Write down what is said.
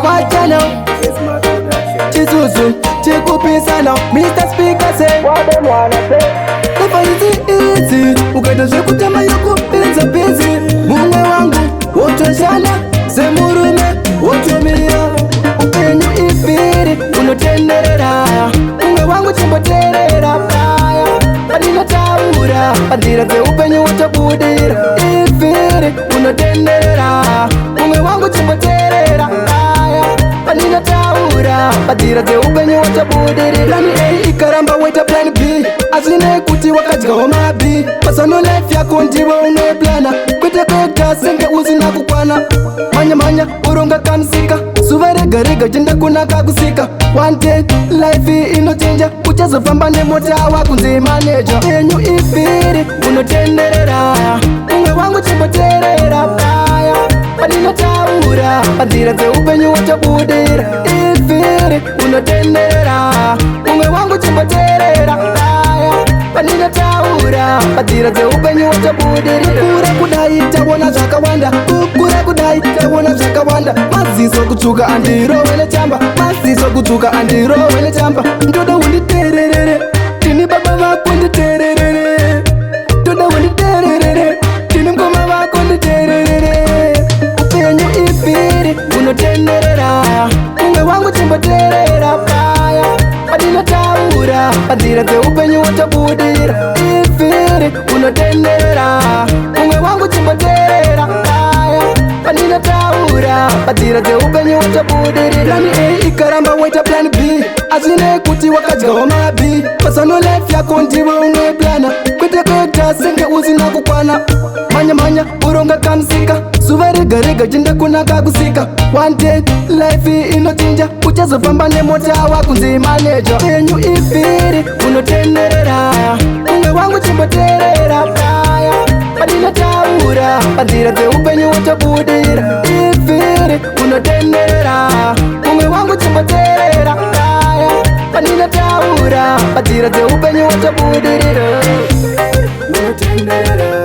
wachana Chisuzu, chikupisana Mr. Speaker say what them wanna say. Life is easy Ukaita zvekutama yoko penza penzi Mumwe wangu, wotoshana Semurume, wotomira Upenyu ifiri, unotenderera Mumwe wangu chimboterera paya Padina taura, padira ze upenyu wotobudira Ifiri, unotenderera Mumwe wangu chimboterera paya Padina taura, padira ze upenyu wotobudira Plani A ikaramba weta plan B Azine kuti wakadya homa B Pasono life yako ndiwe unoplana Kwete kweka senge uzina kukwana Manya manya uronga kansika Suva rega rega jenda kuna kakusika One day life inochenja Uchazofamba nemota wakunzi manager Enyu ifiri unotenderera Unge wangu chimboterera paya Padina taura Padira ze upenyu wotobudira Ifiri unotenderera Unge wangu chimboterera paya Padina taura Padira ze upenyu wotobudira Kukura kudai tawona zvakawanda Kukura kudai tawona zvakawanda Maziso kutuka andiro wele chamba Maziso kutuka andiro wele chamba Ndoda unditererere Tini baba wako nditererere Ndoda unditererere Tini mkoma wako nditererere Upenyu ifiri unotenderera Unge wangu chimboterera paya Padina taura Padira ze upenyu wotobudira Ifiri unotenderera Unge wangu chimboterera paya Padina taura Padira ze upenyu wotobudira Plani A ikaramba weta plan B Azine kuti wakadya homa B Pasono life yako ndiwe unoplana Kwete kweta senge uzina kukwana Manya manya uronga kansika Suva rega rega jenda kuna kakusika One day life inochinja Uchazofamba nemota wakunzi manager Enyu ifiri unotenderera Unge wangu chimboterera paya Padina taura Padira ze upenyu wotobudira Ifiri unotenderera Unge wangu chimboterera paya Padina taura Padira ze upenyu wotobudira Unotenderera